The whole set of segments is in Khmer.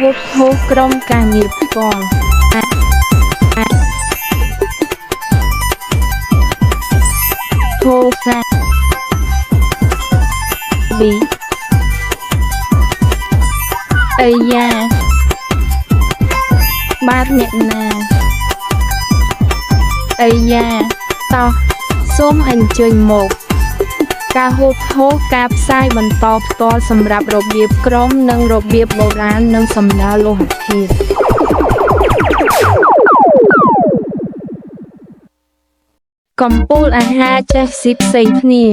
ហូបហូបក្រុមការងារផ្ទាល់ហូសាប៊ីអាយ៉ាបាទអ្នកណាអាយ៉ាតោះសូមអញ្ជើញមកការហូបហូបការផ្សាយបន្តផ្ទាល់សម្រាប់របៀបក្រុមនិងរបៀបបុរាណនិងសំដៅលោហៈធាតុកំពូលអាហារចេះស៊ីផ្សេងគ្នា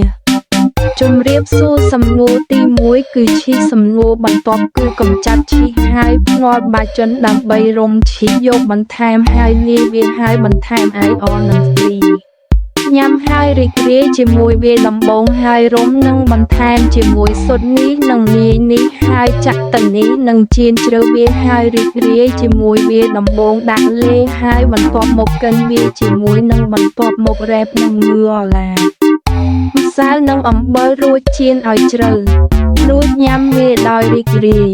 ជំរាបសួរសំណួរទី1គឺឈីសសំណួរបន្ទាប់គឺកម្ចាត់ឈីហើយភ្នាល់បាជនដើម្បីរុំឈីយកបន្ថែមហើយលាយវាហើយបន្ថែមអាយអននិងហ្វ្រីញ៉ាំហើយរីករាយជាមួយវាដំបងហើយរុំនិងបន្ថែមជាមួយស៊ុតនេះនិងលាយនេះហើយចាក់ទៅនេះនិងចៀនជ្រៅវាហើយរីករាយជាមួយវាដំបងដាក់លេហើយបន្ទាប់មកកិនវាជាមួយនឹងបន្ទាប់មករ៉េបនិងមឿអឡាម្សៅនិងអំបិលរួចចៀនឲ្យជ្រៅរួចញ៉ាំវាដោយរីករាយ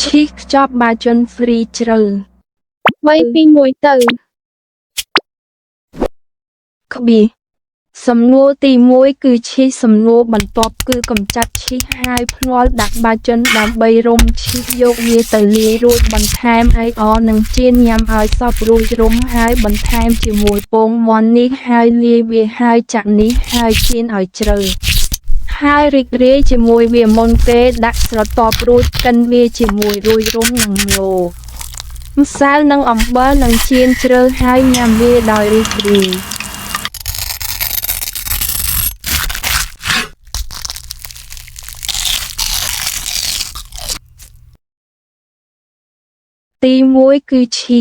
ឈីខ្ចប់បាជនហ្វ្រីជ្រៅ3 2 1ទៅក្បៀសំណួរទី1គឺឈីសំណួរបន្ទាប់គឺកម្ចាត់ឈីហើយភ្នាល់ដាក់បាជនដើម្បីរុំឈីយកវាទៅលាយរួចបន្ថែមអាយអនិងចៀនញ៉ាំឲ្យសព្វរួចរុំហើយបន្ថែមជាមួយពងមាន់នេះហើយលាយវាហើយចាក់នេះហើយចៀនឲ្យជ្រៅហើយរីករាយជាមួយវាមុនពេលដាក់ស្រទាប់រួចកិនវាជាមួយរួយរុំនិងម្លម្សៅនិងអំបិលនិងចៀនជ្រៅហើយញ៉ាំវាដោយរីករាយទី1គឺឈី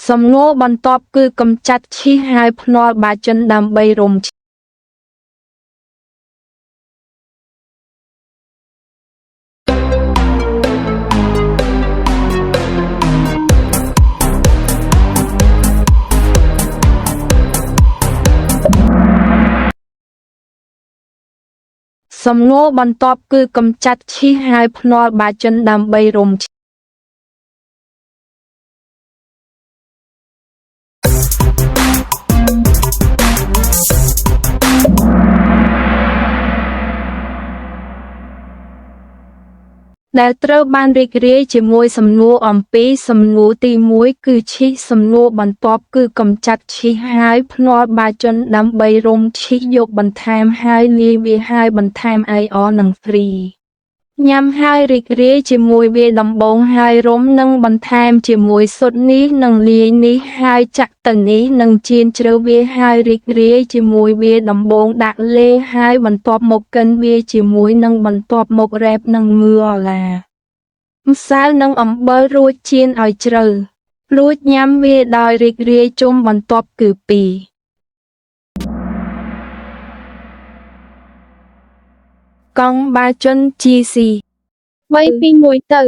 សំណួរបន្ទាប់គឺកម្ចាត់ឈីហើយភ្នាល់បាជនដើម្បីរុំសំណួរបន្ទាប់គឺកម្ចាត់ឈីហើយភ្នាល់បាជនដើម្បីរុំដែលត្រូវបានរីករាយជាមួយសំណួរអំពីសំណួរទី1គឺឈីសំណួរបន្ទាប់គឺកម្ចាត់ឈីហើយភ្នាល់បាជនដើម្បីរុំឈីយកបន្ថែមហើយលាយវាហើយបន្ថែមអាយអនិងហ្វ្រីញ៉ាំហើយរីករាយជាមួយវាដំបងហើយរុំនិងបន្ថែមជាមួយស៊ុតនេះនិងលាយនេះហើយចាក់ទៅនេះនិងចៀនជ្រៅវាហើយរីករាយជាមួយវាដំបងដាក់លេហើយបន្ទាប់មកកិនវាជាមួយនឹងបន្ទាប់មករ៉េបនិងមឿអឡាម្សៅនិងអំបិលរួចចៀនឲ្យជ្រៅរួចញ៉ាំវាដោយរីករាយជុំបន្ទាប់គឺ2កង់បាជន GC 3 2 1ទៅ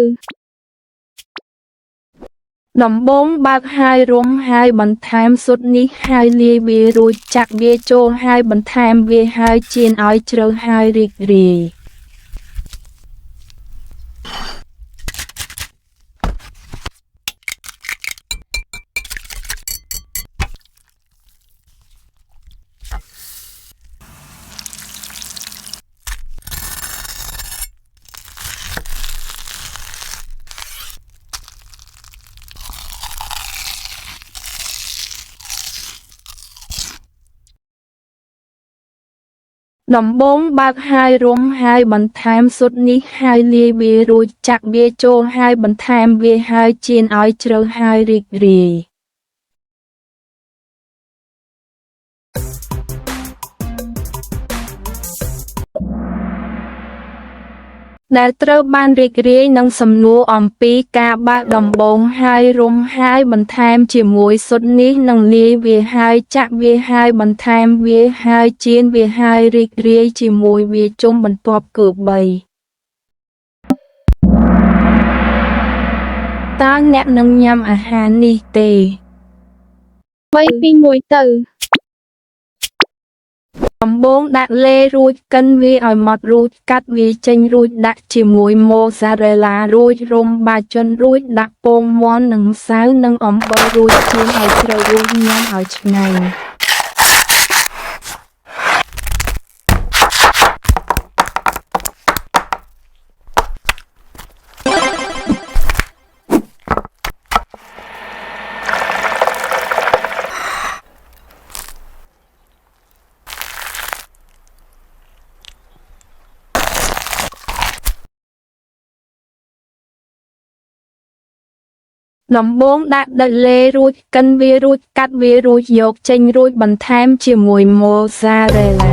ដំបងបើកហើយរុំហើយបន្ថែមស៊ុតនេះហើយលាយវារួចចាក់វាចូលហើយបន្ថែមវាហើយចៀនឲ្យជ្រៅហើយរីករាយ ដំបងបើកហើយរុំហើយបន្ថែមស៊ុតនេះហើយលាយវារួចចាក់វាចូលហើយបន្ថែមវាហើយចៀនឲ្យជ្រៅហើយរីករាយដែលត្រូវបានរីករាយនឹងសំណួរអំពីការបើកដំបងហើយរុំហើយបន្ថែមជាមួយស៊ុតនេះនឹងលាយវាហើយចាក់វាហើយបន្ថែមវាហើយចៀនវាហើយរីករាយជាមួយវាជុំបន្ទាប់គឺ3តើអ្នកនឹងញ៉ាំអាហារនេះទេ3 2 1ទៅដំបងដាក់លេរួចកិនវាឲ្យម៉ត់រួចកាត់វាចេញរួចដាក់ជាមួយម៉ូហ្សារ៉េឡារួចរុំបាជិនរួចដាក់ពងមាន់និងម្សៅនិងអំបិលរួចចៀនឲ្យជ្រៅរួចញ៉ាំឲ្យឆ្ងាញ់ដំបងដាក់ដុតលេរួចកិនវារួចកាត់វារួចយកចេញរួចបន្ថែមជាមួយម៉ូហ្សារ៉េឡា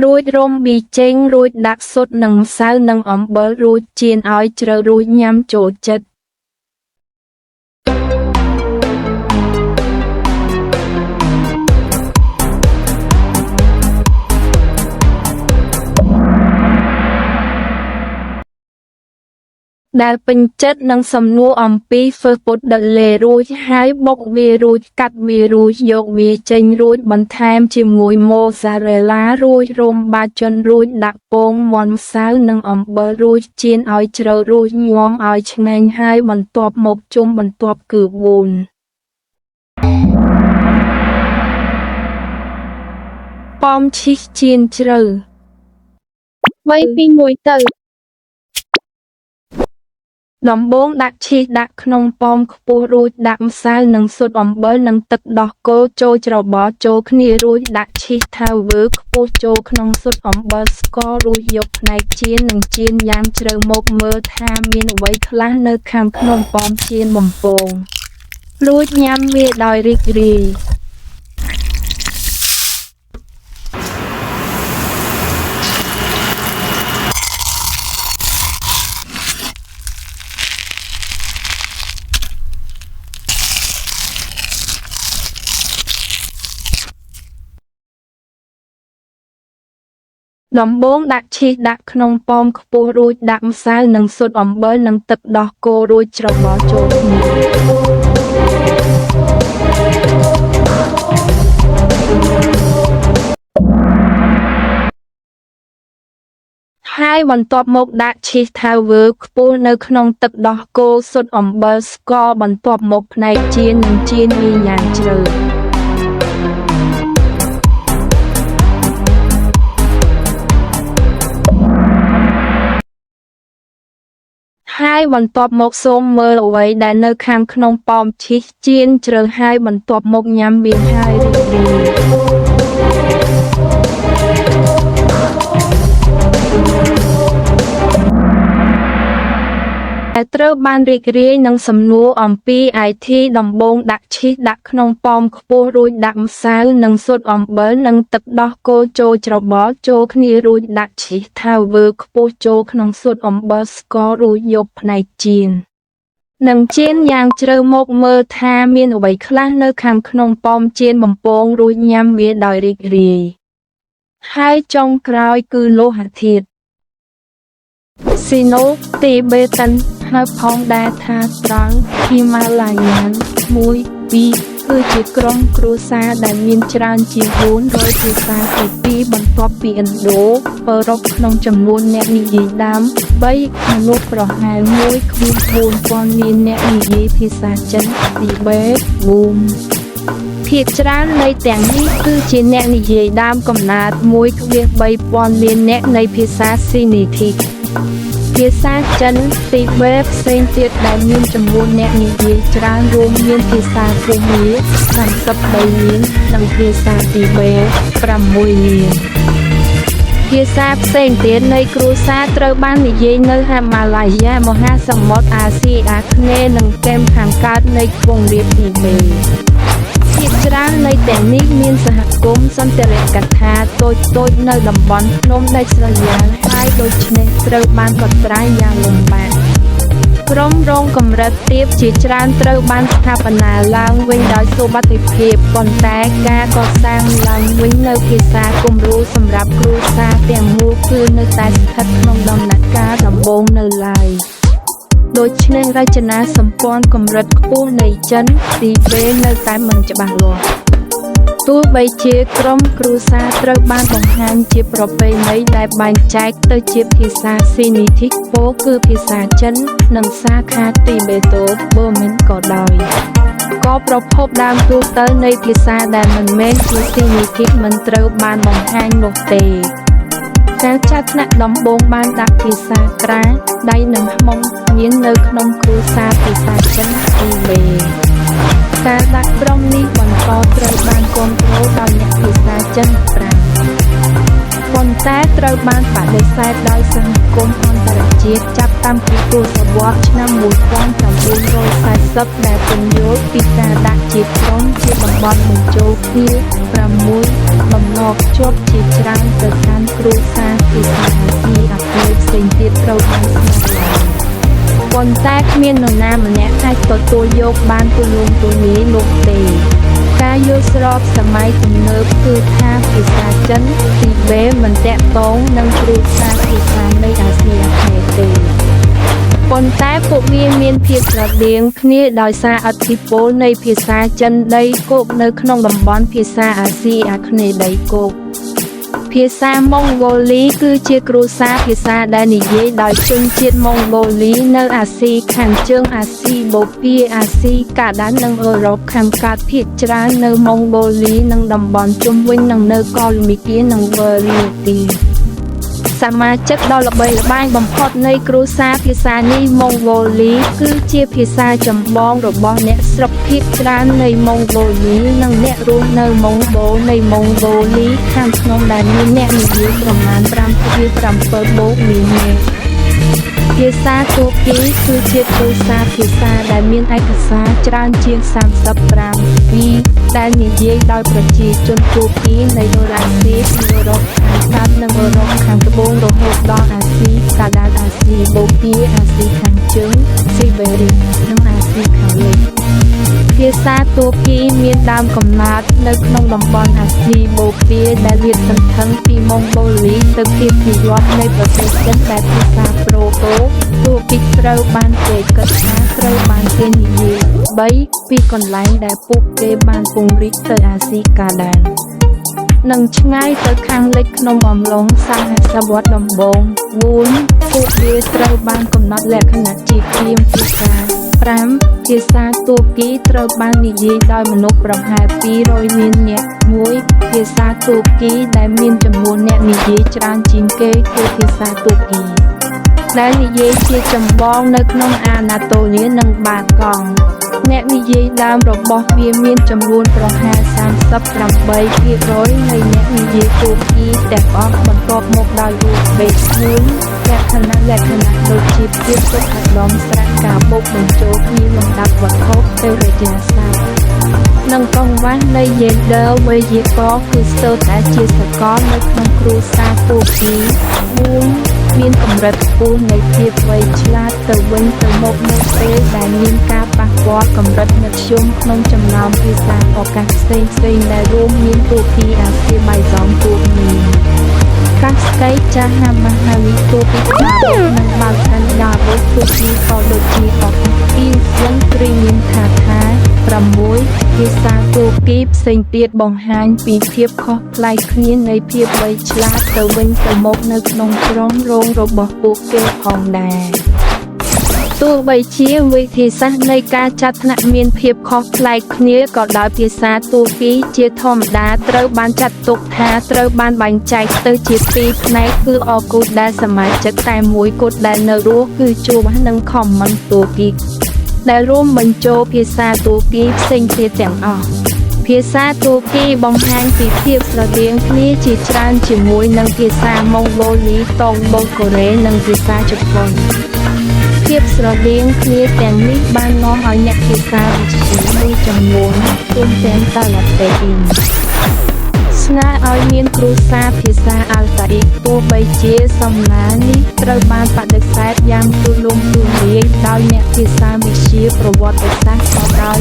រួចរុំប៊ីចេងរួចដាក់ស៊ុតនិងម្សៅនិងអំបិលរួចចៀនឲ្យជ្រៅរួចញ៉ាំចូលចិត្តដែលពេញចិត្តនឹងសំណួរអំពីធ្វើពុតដុតលេរួចហើយបុកវារួចកាត់វារួចយកវាចេញរួចបន្ថែមជាមួយម៉ូហ្សារ៉េឡារួចរុំបាជិនរួចដាក់ពងមាន់ម្សៅនិងអំបិលរួចចៀនឲ្យជ្រៅរួចញាំឲ្យឆ្ងាញ់ហើយបន្ទាប់មកជុំបន្ទាប់គឺ4ប៉ោមឈីសចៀនជ្រៅ3 2 1ទៅដំបងដាក់ឈីសដាក់ក្នុងប៉មខ្ពស់រួចដាក់ម្សៅនិងស៊ុតអំបិលនិងទឹកដោះគោចូលច្របល់ចូលគ្នារួចដាក់ឈីសថាវើខ្ពស់ចូលក្នុងស៊ុតអំបិលស្កររួចយកផ្នែកចៀននិងចៀនយ៉ាងជ្រៅមកមើលថាមានអ្វីខ្លះនៅខាងក្នុងប៉មចៀនបំពងរួចញ៉ាំវាដោយរីករាយដំបងដាក់ឈីសដាក់ក្នុងប៉មខ្ពស់រួចដាក់ម្សៅនិងស៊ុតអំបិលនិងទឹកដោះគោរួចច្របល់ចូលគ្នាហើយបន្ទាប់មកដាក់ឈីសថាវើខ្ពស់នៅក្នុងទឹកដោះគោស៊ុតអំបិលស្ករបន្ទាប់មកផ្នែកចៀននិងចៀនវាយ៉ាងជ្រៅហើយបន្ទាប់មកសូមមើលអ្វីដែលនៅខាងក្នុងប៉មឈីសចៀនជ្រៅហើយបន្ទាប់មកញ៉ាំវាហើយរីករាយដែលត្រូវបានរីករាយនឹងសំណួរអំពី IT ដំបងដាក់ឈីសដាក់ក្នុងប៉មខ្ពស់រួចដាក់ម្សៅនិងស៊ុតអំបិលនិងទឹកដោះគោចូលច្របល់ចូលគ្នារួចដាក់ឈីសថាវើខ្ពស់ចូលក្នុងស៊ុតអំបិលស្កររួចយកផ្នែកចៀននិងចៀនយ៉ាងជ្រៅមកមើលថាមានអ្វីខ្លះនៅខាងក្នុងប៉មចៀនបំពងរួចញ៉ាំវាដោយរីករាយហើយចុងក្រោយគឺលោហៈធាតុស៊ីណូទីបេតាន់ហៅផងដែរថាត្រង់ហ៊ីម៉ាឡាយ៉ាន1 2គឺជាក្រុមគ្រួសារដែលមានច្រើនជាង400ភាសាទី2បន្ទាប់ពីឥណ្ឌូអឺរ៉ុបក្នុងចំនួនអ្នកនិយាយដើម3មនុស្សប្រហែល 1,4000 មានអ្នកនិយាយភាសាចិនទីបេតប៊ូមភាគច្រើននៃទាំងនេះគឺជាអ្នកនិយាយដើមកំណើត 1,3000 លានអ្នកនៃភាសាស៊ីនីធីក ភាសាចិនទីបេផ្សេងទៀតដែលមានចំនួនអ្នកនិយាយច្រើនរួមមានភាសាភូមា33លាននិងភាសាទីបេ6លានភាសាផ្សេងទៀតនៃគ្រួសារត្រូវបាននិយាយនៅហិមាឡាយាមហាសមុទ្រអាស៊ីអាគ្នេយ៍និងគែមខាងកើតនៃខ្ពង់រាបទីបេភាគច្រើននៃទាំងនេះមានសហគមន៍សន្តិរកថាតូចៗនៅតំបន់ភ្នំដាច់ស្រយាលហើយដូច្នេះត្រូវបានកត់ត្រាយ៉ាងលំបាកក្រុមរងកម្រិតទាបជាច្រើនត្រូវបានស្ថាបនាឡើងវិញដោយសុវត្ថិភាពប៉ុន្តែការកសាងឡើងវិញនៅភាសាគំរូសម្រាប់គ្រួសារទាំងមូលគឺនៅតែស្ថិតក្នុងដំណាក់កាលដំបូងនៅឡើយដូច្នេះរចនាសម្ព័ន្ធកម្រិតខ្ពស់នៃចិនទីបេនៅតែមិនច្បាស់លាស់ទោះបីជាក្រុមគ្រួសារត្រូវបានបង្ហាញជាប្រពៃណីដែលបែងចែកទៅជាភាសាស៊ីនីធីពោគឺភាសាចិននិងសាខាទីបេតូបឺមិនក៏ដោយក៏ប្រភពដើមទូទៅនៃភាសាដែលមិនមែនជាស៊ីនីធីមិនត្រូវបានបង្ហាញនោះទេការចាត់ថ្នាក់ដំបូងបានដាក់ភាសាក្រាដៃនិងខ្មុំមាននៅក្នុងគ្រួសារភាសាចិនទីបេការដាក់ក្រុមនេះបន្តត្រូវបានគ្រប់គ្រងដោយអ្នកភាសាចិន5ប៉ុន្តែត្រូវបានបដិសេធដោយសហគមន៍អន្តរជាតិចាប់តាំងពីទសវត្សរ៍ឆ្នាំ1940ដែលពន្យល់ពីការដាក់ជាក្រុមជាតំបន់បញ្ចូលគ្នា6បំណងជាប់ជាច្រើនទៅកាន់គ្រួសារភាសាអាស៊ីអាគ្នេយ៍ផ្សេងទៀតត្រូវបានស្នាប់ឡើងប៉ុន្តែគ្មាននរណាម្នាក់អាចទទួលយកបានទូលំទូលាយនោះទេការយល់ស្របសម័យទំនើបគឺថាភាសាចិនទីបេមិនតាក់ទងនឹងគ្រួសារភាសានៃអាស៊ីអាគ្នេយ៍ទេប៉ុន្តែពួកវាមានភាពស្រដៀងគ្នាដោយសារឥទ្ធិពលនៃភាសាចិនដីគោកនៅក្នុងតំបន់ភាសាអាស៊ីអាគ្នេយ៍ដីគោកភាសាម៉ុងហ្គោលីគឺជាគ្រួសារភាសាដែលនិយាយដោយជនជាតិម៉ុងហ្គោលីនៅអាស៊ីខាងជើងអាស៊ីបូព៌ាអាស៊ីកាដាននិងអឺរ៉ុបខាងកើតភាគច្រើននៅម៉ុងហ្គោលីនិងតំបន់ជុំវិញនិងនៅកូលមីគៀនិងវើលីទីសមាជិកដ៏ល្បីល្បាញបំផុតនៃគ្រួសារភាសានេះម៉ុងហ្គោលីគឺជាភាសាចម្បងរបស់អ្នកស្រុកភាគច្រើននៃម៉ុងហ្គោលីនិងអ្នករស់នៅម៉ុងហ្គោនៃម៉ុងហ្គោលីខាងក្នុងដែលមានអ្នកនិយាយប្រមាណ5.7 បូកមីលីភាសាទូគីគឺជាគ្រួសារភាសាដែលមានឯកសារច្រើនជាង35ពីដែលនិយាយដោយប្រជាជនទូគីនៃអឺរ៉ាស៊ីអឺរ៉ុបខាងកើតនិងអឺរ៉ុបខាងត្បូងរហូតដល់អាស៊ីកាដានអាស៊ីបូព៌ាអាស៊ីខាងជើងស៊ីបេរីនិងអាស៊ីខាងលិចភាសាទូគីមានដើមកំណើតនៅក្នុងតំបន់អាស៊ីបូព៌ាដែលលាតសន្ធឹងពីម៉ុងហ្គោលីទៅភាគនិយមនៃប្រទេសចិនដែលភាសាប្រូតូទូគីត្រូវបានគេគិតថាត្រូវបានគេនិយាយ3ពីកន្លែងដែលពួកគេបានពង្រីកទៅអាស៊ីកាដាននិងឆ្ងាយទៅខាងលិចក្នុងអំឡុងសតវត្សរ៍ដំបូង4ពួកវាត្រូវបានកំណត់លក្ខណៈជាគ្រាមភាសា5ភាសាទូគីត្រូវបាននិយាយដោយមនុស្សប្រហែល200លាននាក់1ភាសាទូគីដែលមានចំនួនអ្នកនិយាយច្រើនជាងគេគឺភាសាទូគីដែលនិយាយជាចម្បងនៅក្នុងអាណាតូលៀននិងបាកង់អ្នកនិយាយដើមរបស់វាមានចំនួនប្រហែល38%នៃអ្នកនិយាយទូគីទាំងអស់បន្ទាប់មកដោយរូបបេក្ខលក្ខណៈដូចជាភាពសុខដុមស្រៈការបូកបញ្ចូលគ្នាលំដាប់វត្ថុទៅរយៈសាស្ត្រនិងកង្វះនៃយេនឌ័រវេយ្យាករណ៍គឺស្ទើរតែជាសកលនៅក្នុងគ្រួសារទូគី4មានកម្រិតខ្ពស់នៃភាពវៃឆ្លាតទៅវិញទៅមកនៅពេលដែលមានការប៉ះពាល់កម្រិតមធ្យមក្នុងចំណោមភាសាឱកាសផ្សេងៗដែលរួមមានទូគីអាស៊ីបៃឡង់ទូមីកាស្កៃចាហាមហាវិទូពីកាបនិងបាល់ខាន់ដាវទូគីក៏ដូចជាឱកាសពីសិនព្រីមៀមថា6ភាសាទូគីផ្សេងទៀតបង្ហាញពីភាពខុសប្លែកគ្នានៃភាពវៃឆ្លាតទៅវិញទៅមកនៅក្នុងក្រុមរងរបស់ពួកគេផងដែរ ទោះបីជាវិធីសាស្ត្រនៃការចាត់ថ្នាក់មានភាពខុសប្លែកគ្នាក៏ដោយភាសាទូគីជាធម្មតាត្រូវបានចាត់ទុកថាត្រូវបានបែងចែកទៅជាពីរផ្នែកគឺអគូដែលសមាជិកតែមួយគូដែលនៅរស់គឺជួបនិងខមមិនទូគីដែលរួមបញ្ចូលភាសាទូគីផ្សេងទៀតទាំងអស់ភាសាទូគីបង្ហាញពីភាពស្រដៀងគ្នាជាច្រើនជាមួយនឹងភាសាម៉ុងហ្គូលីតង់បូកូរ៉េនិងភាសាជប៉ុនភាពស្រដៀងគ្នាទាំងនេះបាននាំឲ្យអ្នកភាសាវិទ្យាមួយចំនួនរួមទាំងតាឡាតេអ៊ីនស្នើឲ្យមានគ្រូសាភាសាអាល់តាអ៊ីកទោះបីជាសំណើនេះត្រូវបានបដិសេធយ៉ាងទូលំទូលាយដោយអ្នកភាសាវិទ្យាប្រវត្តិសាស្ត្រក៏ដោយ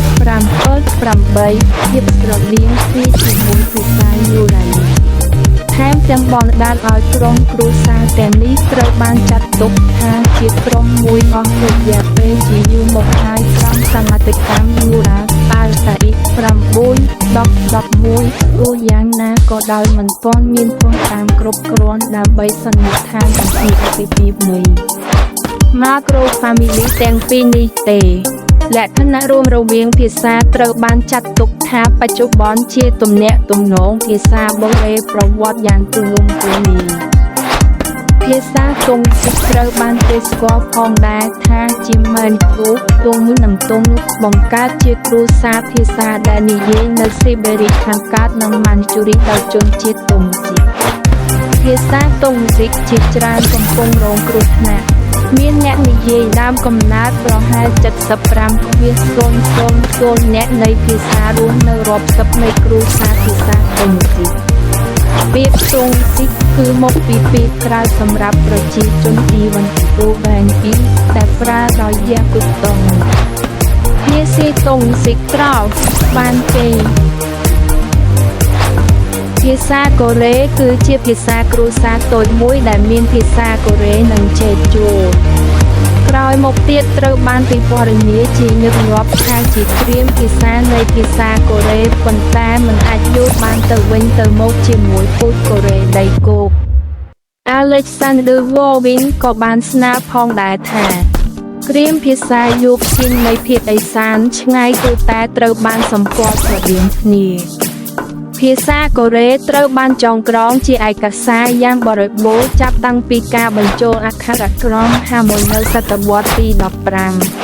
7-8ភាពស្រដៀងគ្នាជាមួយភាសាយូរ៉ានីថែមទាំងបណ្ដាលឲ្យក្រុមគ្រួសារទាំងនេះត្រូវបានចាត់ទុកថាជាក្រុមមួយអស់រយៈពេលជាយូរមកហើយក្រោមសមត្ថកម្មយូរ៉ាអាល់តាអ៊ីក9-10-11ទោះយ៉ាងណាក៏ដោយមិនទាន់មានភស្តុតាងគ្រប់គ្រាន់ដើម្បីសន្និដ្ឋានអំពីអតិភិបនៃ Macro Family ទាំងពីរនេះទេលក្ខណៈរួមរវាងភាសាត្រូវបានចាត់ទុកថាបច្ចុប្បន្នជាទំនាក់ទំនងភាសាបូរ៉េប្រវត្តិយ៉ាងទូលំទូលាយភាសាតុងស៊ីកត្រូវបានគេស្គាល់ផងដែរថាជាមែនគូតុងនិងតុងបង្កើតជាគ្រួសារភាសាដែលនិយាយនៅស៊ីបេរីខាងកើតនិងម៉ាន់ជូរីដោយជនជាតិតុងស៊ីកភាសាតុងស៊ីកជាច្រើនកំពុងរងគ្រោះថ្នាក់មានអ្នកនិយាយដើមកំណើតប្រហែល75,000អ្នកនៃភាសារស់នៅរាប់សិបនៃគ្រួសារភាសាតុងស៊ីកពាក្យតុងស៊ីកគឺមកពីពាក្យក្រៅសម្រាប់ប្រជាជនអ៊ីវ៉ាន់ទូបែងពីដែលប្រើដោយយ៉ាគុតតុងភាសាតុងស៊ីកក្រៅបានគេភាសាកូរ៉េគឺជាភាសាគ្រួសារតូចមួយដែលមានភាសាកូរ៉េនិងជេជូក្រោយមកទៀតត្រូវបានពិពណ៌នាជាញឹកញាប់ថាជាគ្រាមភាសានៃភាសាកូរ៉េប៉ុន្តែមិនអាចយល់បានទៅវិញទៅមកជាមួយពូជកូរ៉េដីគោក Alexander Wolin ក៏បានស្នើផងដែរថាគ្រាមភាសាយោគជិននៃភាគឦសានឆ្ងាយគឺតែត្រូវបានសម្គាល់ស្រដៀងគ្នាភាសាកូរ៉េត្រូវបានចងក្រងជាឯកសារយ៉ាងបរិបូរណ៍ចាប់តាំងពីការបញ្ចូលអក្ខរក្រមហាមួយនៅសតវត្សទី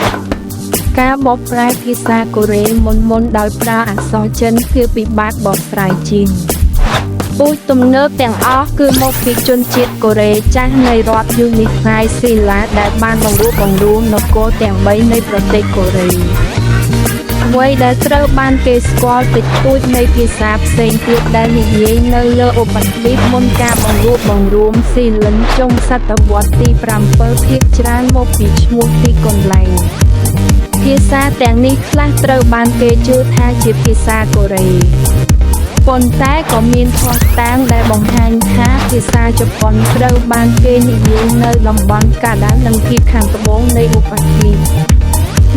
15ការបកប្រែភាសាកូរ៉េមុនដោយប្រើអក្សរចិនគឺពិបាកបកស្រាយជាងពូជទំនើបទាំងអស់គឺមកពីជនជាតិកូរ៉េចាស់នៃរដ្ឋយូនីសៃស៊ីឡាដែលបានបង្រួបបង្រួមនគរទាំង3នៃប្រទេសកូរ៉េអ្វីដែលត្រូវបានគេស្គាល់តិចតួចនៃភាសាផ្សេងទៀតដែលនិយាយនៅលើឧបទ្វីបមុនការបង្រួបបង្រួមស៊ីលិនចុងសតវត្សទី7ភាគច្រើនមកពីឈ្មោះទីកន្លែងភាសាទាំងនេះខ្លះត្រូវបានគេជឿថាជាភាសាកូរ៉េប៉ុន្តែក៏មានភស្តុតាងដែលបង្ហាញថាភាសាជប៉ុនត្រូវបានគេនិយាយនៅតំបន់កាដានិងភាគខាងត្បូងនៃឧបទ្វីប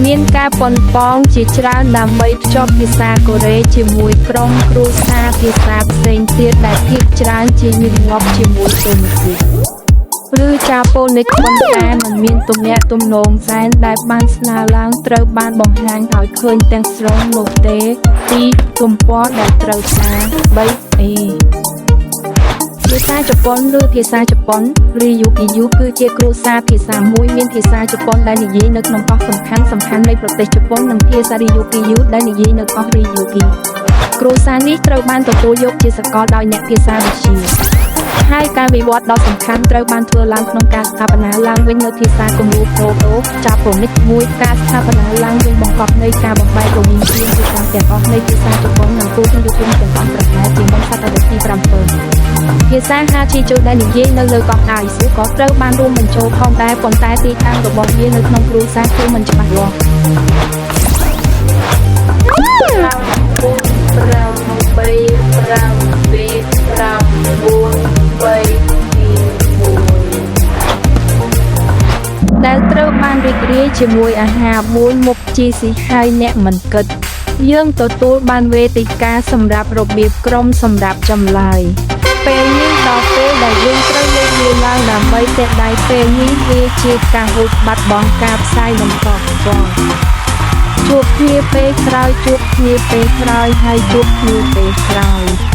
មានការប៉ុនប៉ងជាច្រើនដើម្បីភ្ជាប់ភាសាកូរ៉េជាមួយក្រុមគ្រួសារភាសាផ្សេងទៀតដែលភាគច្រើនជាញឹកញាប់ជាមួយតុងស៊ីកឬចាប៉ូនិកប៉ុន្តែมันមានទំនាក់ទំនងសែនដែលបានស្នើឡើងត្រូវបានបង្ហាញឲ្យឃើញទាំងស្រុងនោះទេទីទំព័រដែលត្រូវការ 3A ភាសាជប៉ុនឬភាសាជប៉ុន Ryukyu គឺជាគ្រួសារភាសាមួយមានភាសាជប៉ុនដែលនិយាយនៅក្នុងកោះសំខាន់នៃប្រទេសជប៉ុននិងភាសា Ryukyu ដែលនិយាយនៅកោះ Ryuki គ្រួសារនេះត្រូវបានទទួលយកជាសកលដោយអ្នកភាសាវិទ្យាហើយការវិវត្តដ៏សំខាន់ត្រូវបានធ្វើឡើងក្នុងការស្ថាបនាឡើងវិញនៅភាសាគំរូប្រូតូចាប៉ូនិកមួយការស្ថាបនាឡើងវិញបង្កប់នៃការបំបែករវាងជាងភាសាទាំងអស់នៃភាសាជប៉ុននិងទូទាំងយុគមទាំងអស់ប្រហែលជាមុនសតវត្សទី7ភាសាហាជីជូដែលនិយាយនៅលើកោះអាយស៊ូក៏ត្រូវបានរួមបញ្ចូលផងដែរប៉ុន្តែទីតាំងរបស់វានៅក្នុងគ្រួសារគឺមិនច្បាស់លាស់ដែលត្រូវបានរីករាយជាមួយអាហារ4មុខជាស៊ីហើយអ្នកមិនគិតយើងទទួលបានវេទិកាសម្រាប់របៀបក្រុមសម្រាប់ចម្លើយពេលនេះដល់ពេលដែលយើងត្រូវលេខ វាឡើងដើម្បីតែដៃពេលនេះវាជាការហូបបាត់បង់ការផ្សាយបន្តបងជួបគ្នាពេលក្រោយជួបគ្នាពេលក្រោយហើយជួបគ្នាពេលក្រោយ